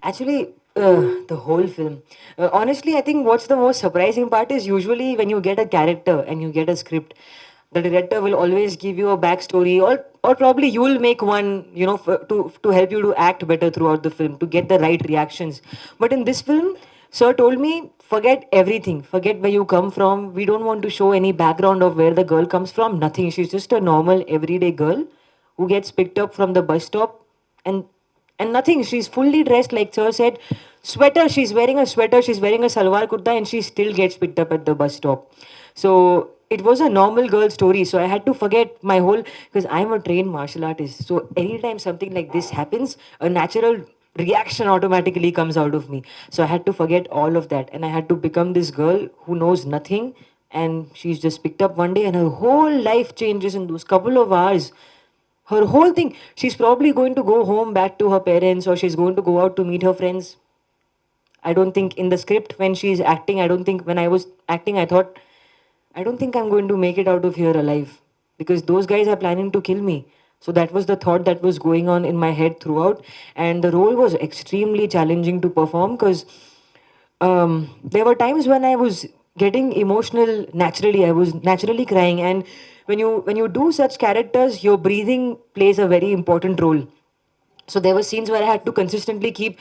Actually, the whole film. Honestly, I think what's the most surprising part is usually when you get a character and you get a script, the director will always give you a backstory, or probably you will make one, to help you to act better throughout the film to get the right reactions. But in this film, sir told me, forget everything, forget where you come from. We don't want to show any background of where the girl comes from. Nothing. She's just a normal everyday girl who gets picked up from the bus stop, and nothing. She's fully dressed, like sir said. Sweater. She's wearing a sweater. She's wearing a salwar kurta, and she still gets picked up at the bus stop. So it was a normal girl story. So I had to forget my whole, because I'm a trained martial artist. So anytime something like this happens, a natural reaction automatically comes out of me. So I had to forget all of that, and I had to become this girl who knows nothing, and she's just picked up one day, and her whole life changes in those couple of hours. Her whole thing. She's probably going to go home back to her parents, or she's going to go out to meet her friends. I don't think in the script when she's acting, I don't think when I was acting, I thought, I don't think I'm going to make it out of here alive, because those guys are planning to kill me. So that was the thought that was going on in my head throughout. And the role was extremely challenging to perform, because there were times when I was getting emotional naturally. I was naturally crying, and when you do such characters, your breathing plays a very important role. So there were scenes where I had to consistently keep,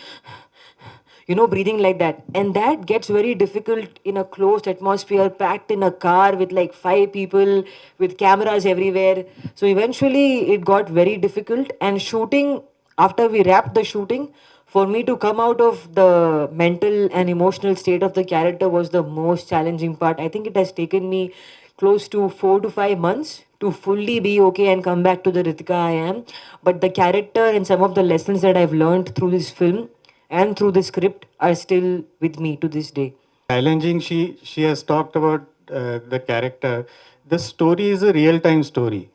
breathing like that, and that gets very difficult in a closed atmosphere, packed in a car with like five people, with cameras everywhere. So eventually it got very difficult, and shooting, after we wrapped the shooting, for me to come out of the mental and emotional state of the character was the most challenging part. I think it has taken me close to 4 to 5 months to fully be okay and come back to the Ritika I am. But the character and some of the lessons that I've learned through this film and through the script are still with me to this day. Challenging, she has talked about the character. The story is a real time story.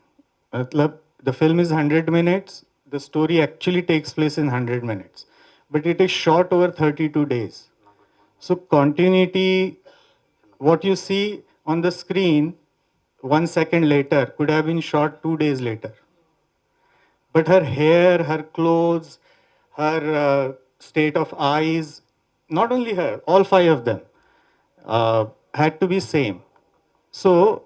मतलब the film is 100 minutes. The story actually takes place in 100 minutes, but it is shot over 32 days. So continuity, what you see on the screen 1 second later could have been shot 2 days later. But her hair, her clothes, her state of eyes, not only her, all five of them had to be same. So,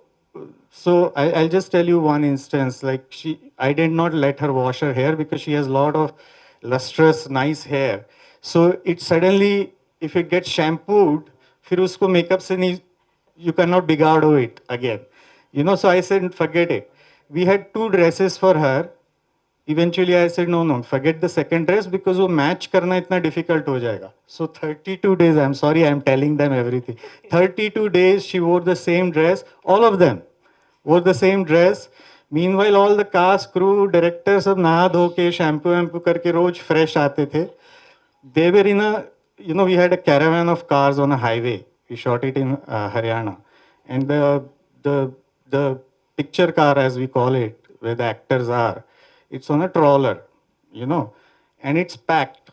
I'll just tell you one instance. Like I did not let her wash her hair because she has a lot of lustrous, nice hair. So it suddenly, if it gets shampooed, फिर उसको makeup से नहीं, you cannot बिगाड़ो it again. So I said, forget it. We had two dresses for her. Eventually I said, no, forget the second dress because वो match करना इतना difficult हो जाएगा. So 32 days, I'm sorry, I'm telling them everything. 32 days she wore the same dress, all of them wore the same dress. Meanwhile, all the cast, crew, directors सब नहा धो के shampoo वैम्पू करके रोज fresh आते थे. They were in a, we had a caravan of cars on a highway. We shot it in Haryana. And the picture car, as we call it, where the actors are, it's on a trawler, and it's packed.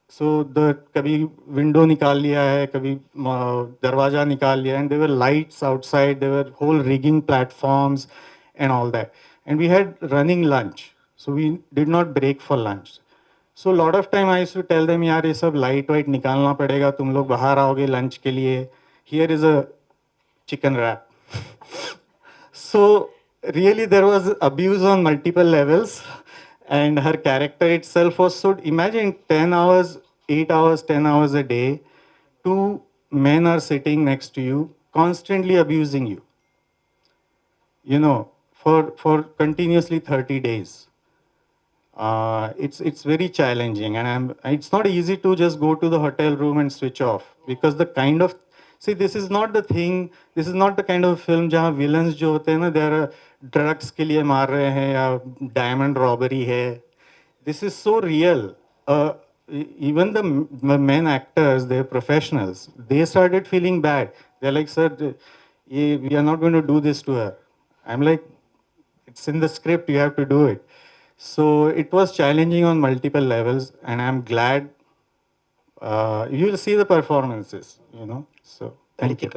So the कभी window निकाल लिया है, कभी दरवाजा निकाल लिया, and there were lights outside, there were whole rigging platforms and all that. And we had running lunch, so we did not break for lunch. So a lot of time I used to tell them, यार ये सब light white निकालना पड़ेगा, तुम लोग बाहर आओगे lunch के लिए. Here is a chicken wrap. So really there was abuse on multiple levels, and her character itself was so, imagine 10 hours, 8 hours, 10 hours a day, two men are sitting next to you, constantly abusing you, for continuously 30 days. It's very challenging, and it's not easy to just go to the hotel room and switch off, because the kind of, see, this is not the thing, this is not the kind of film जहाँ villains जो होते हैं ना, they're drugs के लिए मार रहे हैं या diamond robbery है. This is so real. Even the men actors, they're professionals, they started feeling bad. They're like, sir, we are not going to do this to her. I'm like, it's in the script, you have to do it. So it was challenging on multiple levels, and I'm glad you will see the performances, So thank you.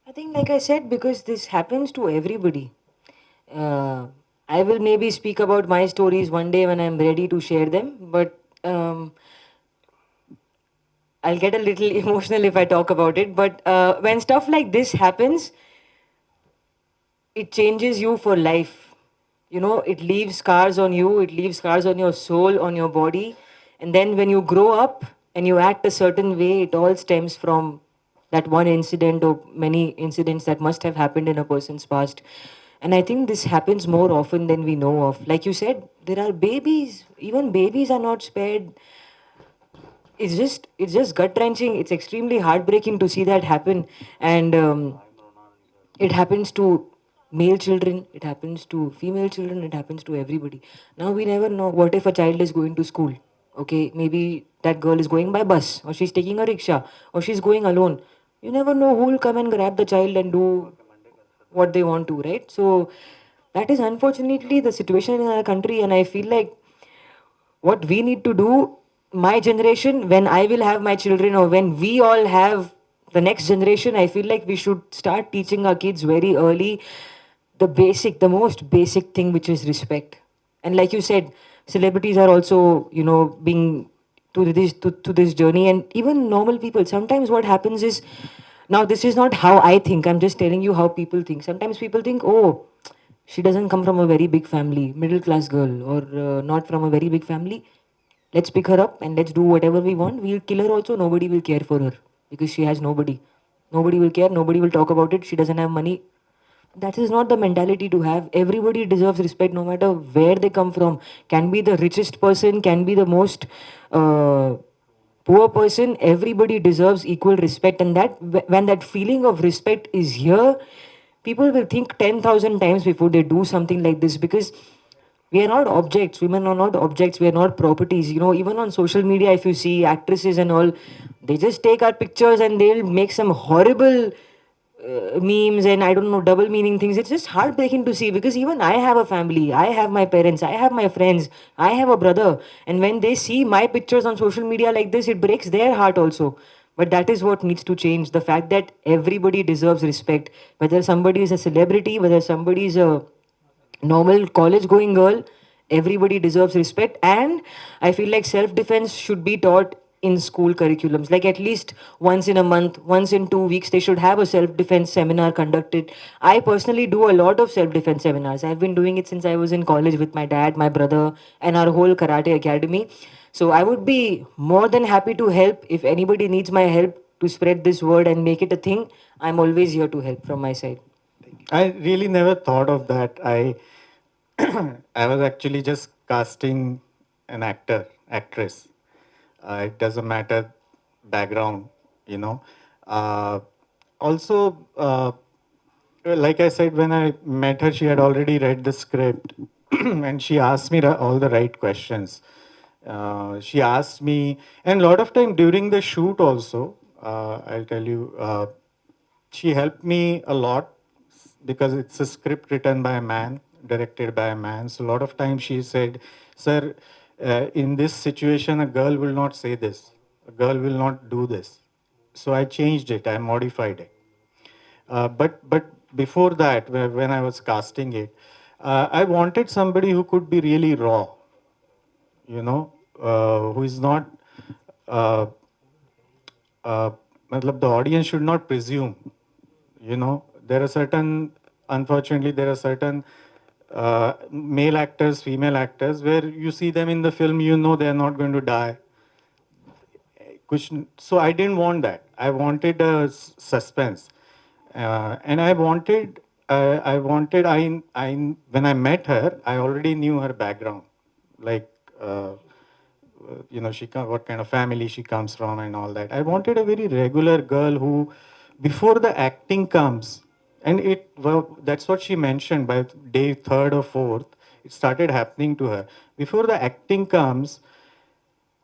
I think, like I said, because this happens to everybody. I will maybe speak about my stories one day when I'm ready to share them. But I'll get a little emotional if I talk about it. But when stuff like this happens, it changes you for life. You know, it leaves scars on you, it leaves scars on your soul, on your body. And then when you grow up and you act a certain way, it all stems from that one incident or many incidents that must have happened in a person's past. And I think this happens more often than we know of. Like you said, there are babies, even babies are not spared. It's just gut wrenching. It's extremely heartbreaking to see that happen. And it happens to male children, it happens to female children, it happens to everybody. Now we never know, what if a child is going to school? Okay, maybe that girl is going by bus, or she's taking a rickshaw, or she's going alone. You never know who will come and grab the child and do what they want to, right? So that is unfortunately the situation in our country. And I feel like what we need to do, my generation, when I will have my children, or when we all have the next generation, I feel like we should start teaching our kids very early the most basic thing, which is respect. And like you said, celebrities are also, being to this journey. And even normal people, sometimes what happens is, now this is not how I think, I'm just telling you how people think. Sometimes people think, oh, she doesn't come from a very big family, middle class girl, or not from a very big family. Let's pick her up and let's do whatever we want. We'll kill her also. Nobody will care for her because she has nobody. Nobody will care. Nobody will talk about it. She doesn't have money. That is not the mentality to have. Everybody deserves respect no matter where they come from. Can be the richest person, can be the most uh, poor person. Everybody deserves equal respect. And when that feeling of respect is here, people will think 10,000 times before they do something like this, because we are not objects. Women are not objects. We are not properties. Even on social media, if you see actresses and all, they just take our pictures and they'll make some horrible memes and I don't know, double meaning things. It's just heartbreaking to see, because even I have a family. I have my parents. I have my friends. I have a brother. And when they see my pictures on social media like this, it breaks their heart also. But that is what needs to change. The fact that everybody deserves respect, whether somebody is a celebrity, whether somebody is a normal college going girl, everybody deserves respect. And I feel like self defense should be taught in school curriculums, like at least once in a month, once in 2 weeks, they should have a self defense seminar conducted. I personally do a lot of self defense seminars. I've been doing it since I was in college with my dad, my brother, and our whole karate academy. So I would be more than happy to help. If anybody needs my help to spread this word and make it a thing, I'm always here to help from my side. I really never thought of that. I was actually just casting an actress. It doesn't matter background, you know. Uh, also, like I said, when I met her, she had already read the script, and she asked me all the right questions. She asked me, and a lot of time during the shoot also, I'll tell you, she helped me a lot because it's a script written by a man, directed by a man. So a lot of times she said, "Sir, in this situation, a girl will not say this. A girl will not do this." So I changed it. I modified it. But before that, when I was casting it, I wanted somebody who could be really raw, who is not. Uh, matlab the audience should not presume. There are certain, unfortunately, there are certain male actors, female actors, where you see them in the film, they are not going to die. So I didn't want that. I wanted a suspense, and when I met her, I already knew her background, like what kind of family she comes from and all that. I wanted a very regular girl who, before the acting comes, and that's what she mentioned. By day third or fourth, it started happening to her. Before the acting comes,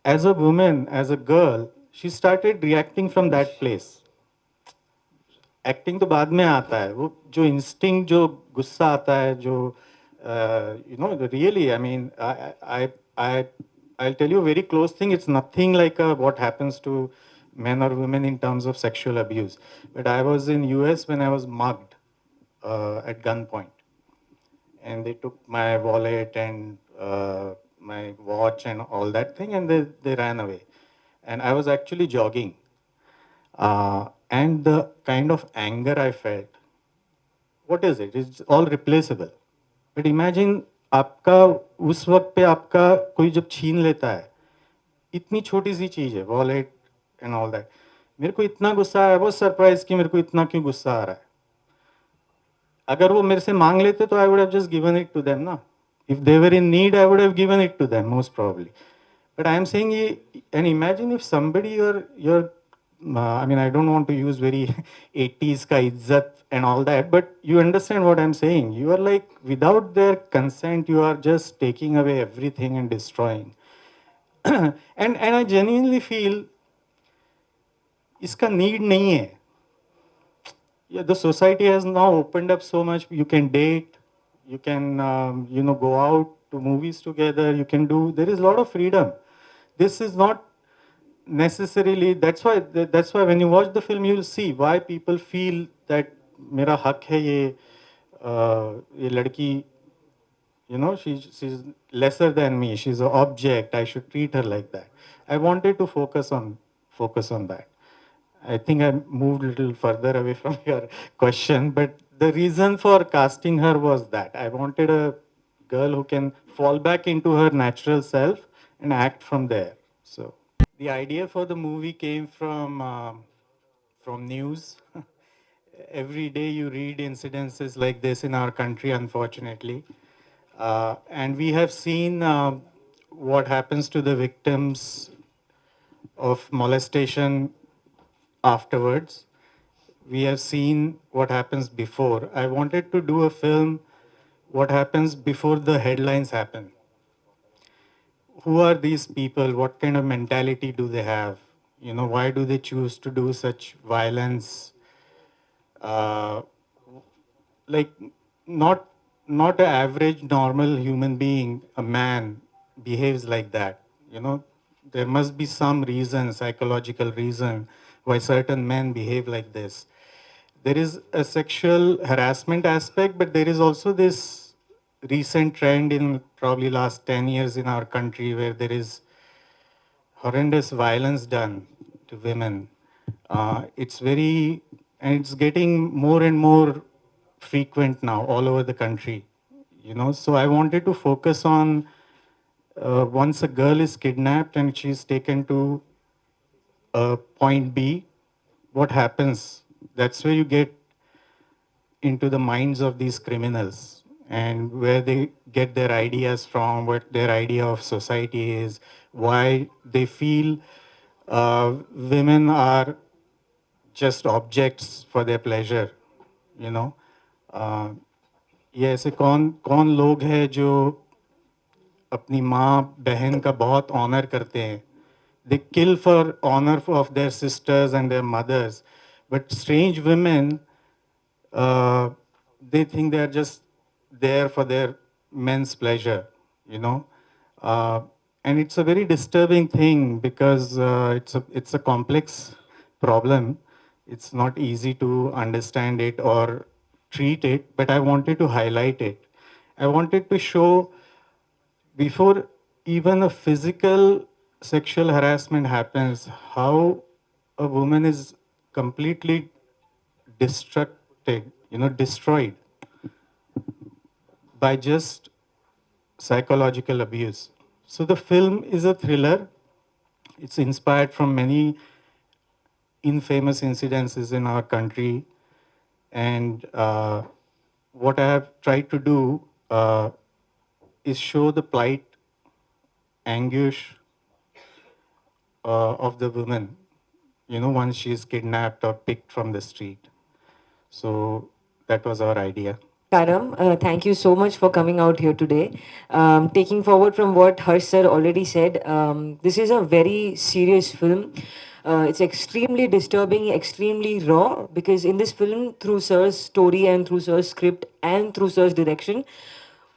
as a woman, as a girl, she started reacting from that place. Acting तो बाद में आता है, वो जो instinct, जो गुस्सा आता है, जो really, I mean, I I'll tell you a very close thing. It's nothing like what happens to men or women in terms of sexual abuse. But I was in US when I was mugged at gunpoint, and they took my wallet and my watch and all that thing, and they ran away. and I was actually jogging. And the kind of anger I felt, what is it? It's all replaceable. But imagine आपका उस वक्त पे आपका कोई जब छीन लेता है, इतनी छोटी सी चीज़ है, वॉलेट एंड ऑल दैट, मेरे को इतना गुस्सा आया, बहुत सरप्राइज कि मेरे को इतना क्यों गुस्सा आ रहा है. अगर वो मेरे से मांग लेते तो I would have just given it to them ना. If they were in need I would have given it to them most probably. But I am saying, and imagine if somebody your I mean, I don't want to use very 80s ka izzat and all that, but you understand what I'm saying. You are like, without their consent, you are just taking away everything and destroying. And I genuinely feel इसका need नहीं है. Yeah, the society has now opened up so much. You can date, you can go out to movies together. You can do. There is a lot of freedom. This is not necessarily. That's why when you watch the film, you will see why people feel that मेरा हक है ये लड़की. She's lesser than me. She's an object. I should treat her like that. I wanted to focus on that. I think I moved a little further away from your question, but the reason for casting her was that I wanted a girl who can fall back into her natural self and act from there. So the idea for the movie came from news. Every day you read incidences like this in our country, unfortunately. And we have seen what happens to the victims of molestation afterwards. We have seen what happens before. I wanted to do a film, what happens before the headlines happen. Who are these people? What kind of mentality do they have? Why do they choose to do such violence? Uh, like not an average normal human being, a man behaves like that. There must be some reason, psychological reason, why certain men behave like this. There is a sexual harassment aspect, but there is also this recent trend in probably last 10 years in our country where there is horrendous violence done to women. It's getting more and more frequent now all over the country. So I wanted to focus on once a girl is kidnapped and she's taken to point B, what happens? That's where you get into the minds of these criminals and where they get their ideas from, what their idea of society is, why they feel women are just objects for their pleasure. ये ऐसे कौन कौन लोग हैं जो अपनी माँ बहन का बहुत ऑनर करते हैं. They kill for honor of their sisters and their mothers. But strange women, they think they are just there for their men's pleasure, you know. And it's a very disturbing thing because it's a complex problem. It's not easy to understand it or treat it, but I wanted to highlight it. I wanted to show before even a physical sexual harassment happens, how a woman is completely destructed, destroyed by just psychological abuse. So the film is a thriller. It's inspired from many infamous incidences in our country. And what I have tried to do is show the plight, anguish of the woman, once she is kidnapped or picked from the street. So that was our idea. Karam, thank you so much for coming out here today. Taking forward from what Harsh sir already said, this is a very serious film. It's extremely disturbing, extremely raw, because in this film, through sir's story and through sir's script and through sir's direction,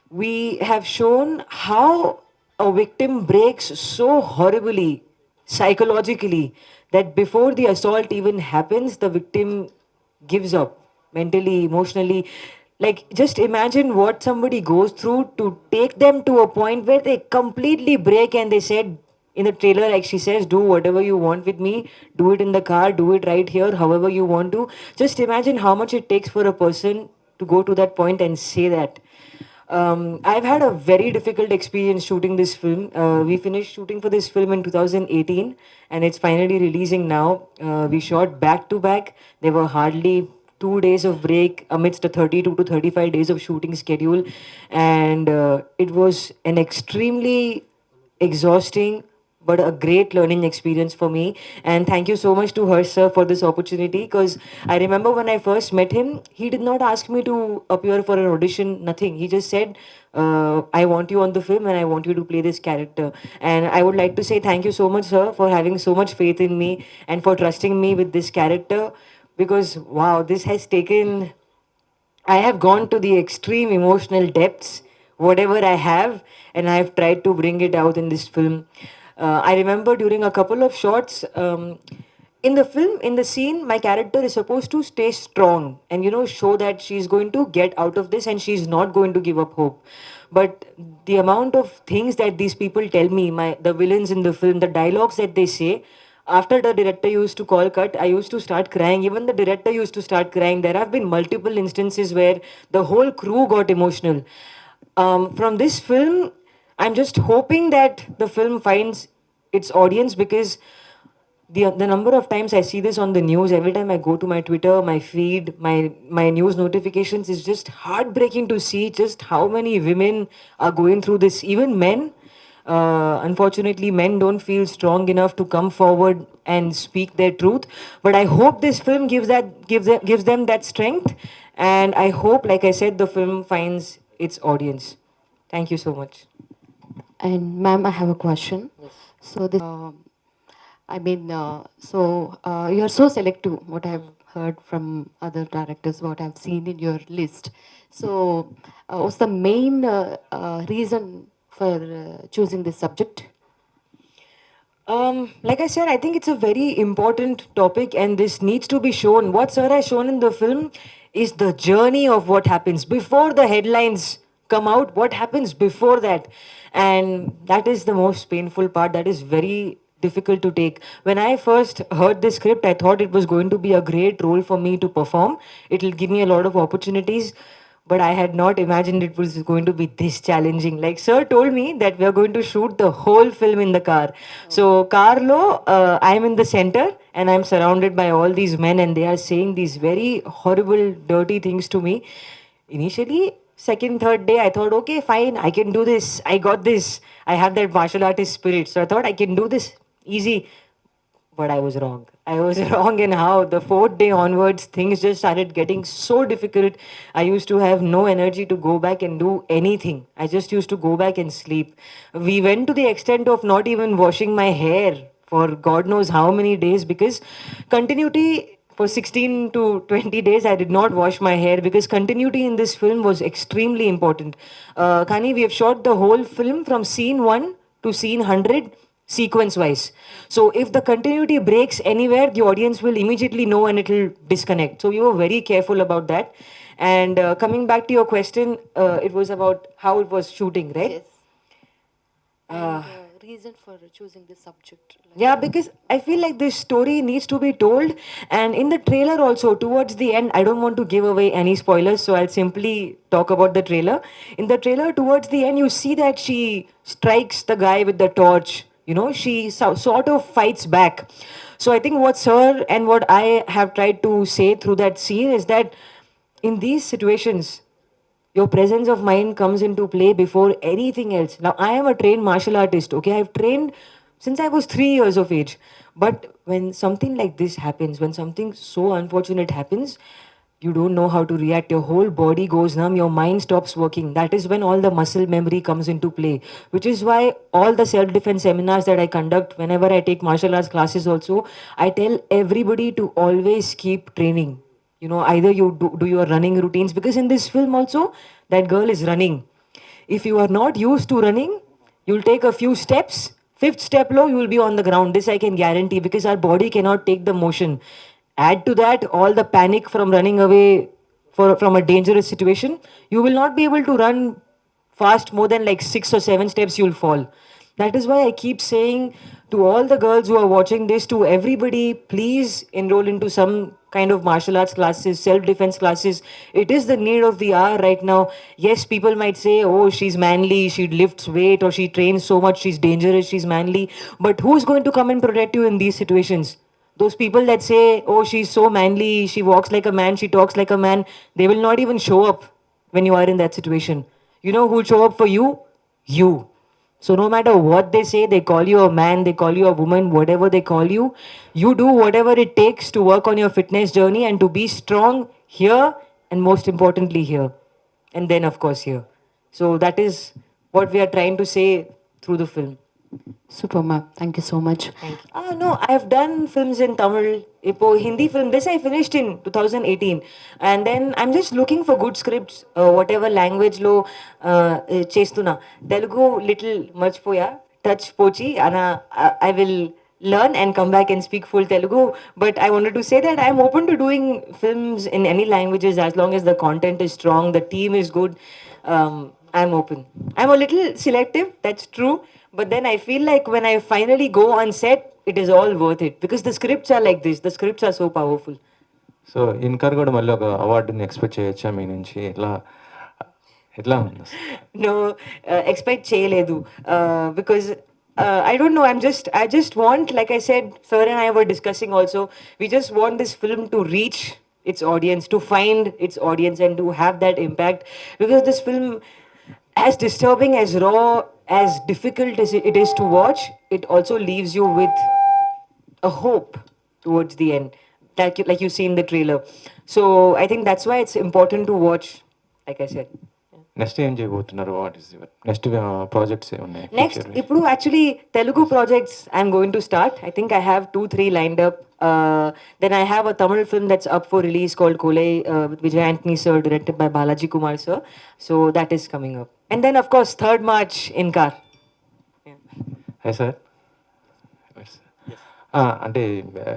we have shown how a victim breaks so horribly psychologically that before the assault even happens, the victim gives up mentally, emotionally. Like, just imagine what somebody goes through to take them to a point where they completely break and they said, in the trailer, like she says, do whatever you want with me, do it in the car, do it right here, however you want to. Just imagine how much it takes for a person to go to that point and say that. I've had a very difficult experience shooting this film. We finished shooting for this film in 2018, and it's finally releasing now. We shot back to back. There were hardly 2 days of break amidst a 32 to 35 days of shooting schedule, and it was an extremely exhausting but a great learning experience for me. And thank you so much to her, sir, for this opportunity. Because I remember when I first met him, he did not ask me to appear for an audition, nothing. He just said, I want you on the film and I want you to play this character. And I would like to say thank you so much, sir, for having so much faith in me and for trusting me with this character. Because, wow, this has taken, I have gone to the extreme emotional depths, whatever I have, and I have tried to bring it out in this film. I remember during a couple of shots, in the film, in the scene, my character is supposed to stay strong and, show that she's going to get out of this and she's not going to give up hope. But the amount of things that these people tell me, the villains in the film, the dialogues that they say, after the director used to call cut, I used to start crying. Even the director used to start crying. There have been multiple instances where the whole crew got emotional. From this film, I'm just hoping that the film finds its audience, because the number of times I see this on the news, every time I go to my Twitter, my feed, my news notifications, is just heartbreaking to see just how many women are going through this. Even men, unfortunately, men don't feel strong enough to come forward and speak their truth. But I hope this film gives them that strength, and I hope, like I said, the film finds its audience. Thank you so much. And ma'am, I have a question. So this, you are so selective. What I've heard from other directors, what I've seen in your list. So, what's the main reason for choosing this subject? Like I said, I think it's a very important topic and this needs to be shown. What Sir has shown in the film is the journey of what happens before the headlines come out, what happens before that. And that is the most painful part. That is very difficult to take. When I first heard the script, I thought it was going to be a great role for me to perform. It'll give me a lot of opportunities, but I had not imagined it was going to be this challenging. Like Sir told me that we are going to shoot the whole film in the car. So Carlo, I'm in the center and I'm surrounded by all these men and they are saying these very horrible, dirty things to me. Initially, second, third day, I thought, okay, fine, I can do this. I got this. I have that martial artist spirit. So I thought I can do this easy. But I was wrong. I was wrong in how the fourth day onwards, things just started getting so difficult. I used to have no energy to go back and do anything. I just used to go back and sleep. We went to the extent of not even washing my hair for God knows how many days, because continuity for 16 to 20 days I did not wash my hair, because continuity in this film was extremely important. Kani, we have shot the whole film from scene 1 to scene 100 sequence wise. So if the continuity breaks anywhere, the audience will immediately know and it will disconnect. So we were very careful about that. And coming back to your question, it was about how it was shooting, right? Yes. And reason for choosing this subject? Yeah, because I feel like this story needs to be told. And in the trailer also, towards the end, I don't want to give away any spoilers, so I'll simply talk about the trailer. In the trailer, towards the end, you see that she strikes the guy with the torch. She sort of fights back. So I think what's her and what I have tried to say through that scene is that in these situations, your presence of mind comes into play before anything else. Now, I am a trained martial artist, okay? I've trained since I was 3 years of age. But when something like this happens, when something so unfortunate happens, you don't know how to react. Your whole body goes numb, your mind stops working. That is when all the muscle memory comes into play, which is why all the self defense seminars that I conduct, whenever I take martial arts classes, also, I tell everybody to always keep training. Either you do your running routines, because in this film also, that girl is running. If you are not used to running, you'll take a few steps. Fifth step low, you will be on the ground. This I can guarantee, because our body cannot take the motion. Add to that all the panic from running away from a dangerous situation. You will not be able to run fast more than like 6 or 7 steps, you'll fall. That is why I keep saying to all the girls who are watching this, to everybody, please enroll into some kind of martial arts classes, self defense classes. It is the need of the hour right now. Yes, people might say, oh, she's manly, she lifts weight, or she trains so much, she's dangerous, she's manly. But who's going to come and protect you in these situations? Those people that say, oh, she's so manly, she walks like a man, she talks like a man, they will not even show up when you are in that situation. You know who'll show up for you? You. So no matter what they say, they call you a man, they call you a woman, whatever they call you do whatever it takes to work on your fitness journey and to be strong here and most importantly here. And then of course here. So that is what we are trying to say through the film. Super, ma'am. Thank you so much. Thank you. No, I've done films in Tamil. Ipo Hindi film. This I finished in 2018, and then I'm just looking for good scripts, whatever language lo chestuna. Telugu little merchipoya, touch pochi, and I will learn and come back and speak full Telugu. But I wanted to say that I'm open to doing films in any languages as long as the content is strong, the team is good. I'm open. I'm a little selective, that's true. But then I feel like when I finally go on set, it is all worth it because the scripts are like this. The scripts are so powerful. So Incor కూడా మళ్ళీ ఒక అవార్డుని expect చేయొచ్చా మీ నుంచి ఎట్లా ఎట్లా ఉంది అసలు? No, expect cheyaledu because I don't know. I just want, like I said, sir and I were discussing also. We just want this film to reach its audience, to find its audience, and to have that impact. Because this film, as disturbing, as raw, as difficult as it is to watch, it also leaves you with a hope towards the end, like you see in the trailer. So I think that's why it's important to watch. Like I said. Next ఏం చేయబోతున్నారు? What is next projects ఏమున్నాయి? Next, ఇప్పుడు actually Telugu projects I'm going to start. I think I have 2-3 lined up. Then I have a Tamil film that's up for release called Kolai with Vijay Anthony sir, directed by Balaji Kumar sir. So that is coming up. And then of course 3rd March Incar. Hi sir. అంటే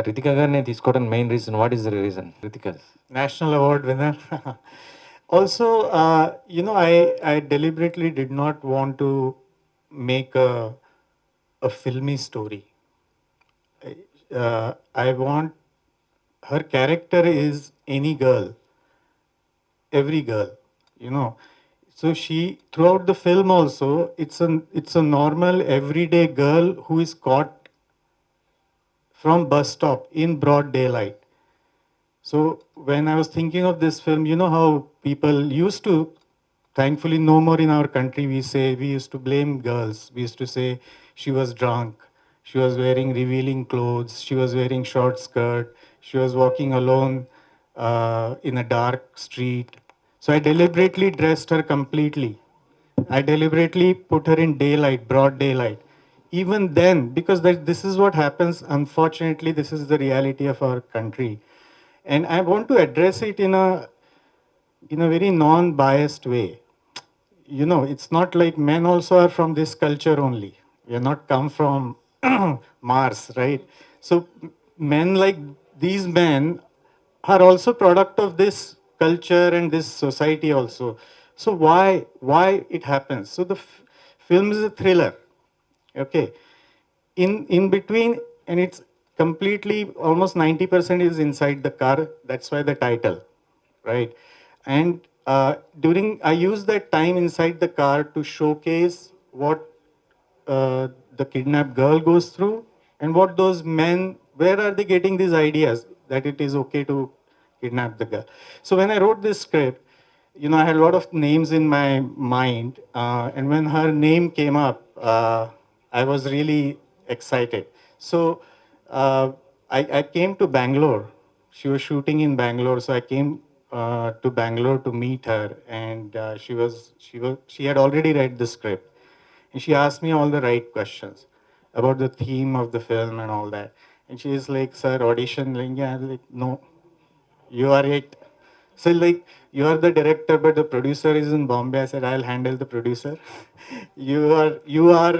రితిక గారిని తీసుకోవడానికి main reason, what is the reason? Ritika National award winner. Also, I deliberately did not want to make a filmy story. I want her character is any girl, every girl, you know. So she, throughout the film also, it's a normal everyday girl who is caught from bus stop in broad daylight. So when I was thinking of this film, you know how people used to, thankfully no more in our country, we used to blame girls. We used to say she was drunk, she was wearing revealing clothes, she was wearing short skirt, she was walking alone in a dark street. So I deliberately dressed her completely. I deliberately put her in daylight, broad daylight. Even then, because this is what happens, unfortunately, this is the reality of our country. And I want to address it in a very non-biased way. You know, it's not like men also are from this culture only. We are not come from Mars, right? So men like these men are also product of this culture and this society also. So why it happens? So the film is a thriller, okay? In between, and it's completely almost 90% is inside the car. That's why the title, right? And I use that time inside the car to showcase what the kidnapped girl goes through and what those men, where are they getting these ideas that it is okay to kidnap the girl. So when I wrote this script, you know, I had a lot of names in my mind, and when her name came up, I was really excited. So I came to Bangalore. She was shooting in Bangalore, so I came to Bangalore to meet her, and she had already read the script, and she asked me all the right questions about the theme of the film and all that. And she is like, "Sir, audition lenge?" I was like, "No, you are it." So like, "You are the director, but the producer is in Bombay." I said, "I'll handle the producer." You are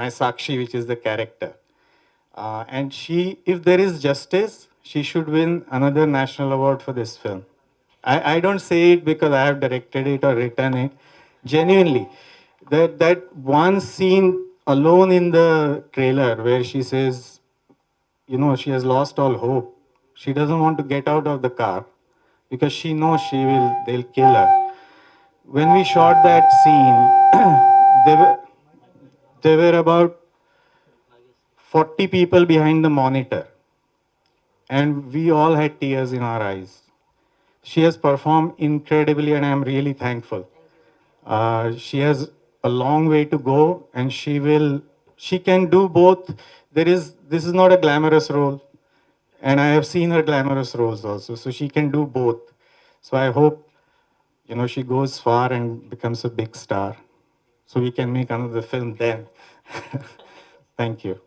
my Sakshi, which is the character. And if there is justice, she should win another national award for this film. I don't say it because I have directed it or written it. Genuinely, that one scene alone in the trailer where she says, you know, she has lost all hope. She doesn't want to get out of the car because she knows they'll kill her. When we shot that scene, there were about 40 people behind the monitor, and we all had tears in our eyes. She has performed incredibly, and I'm really thankful. She has a long way to go, and she can do both. This is not a glamorous role, and I have seen her glamorous roles also, so she can do both. So I hope, you know, she goes far and becomes a big star, so we can make another film then. Thank you.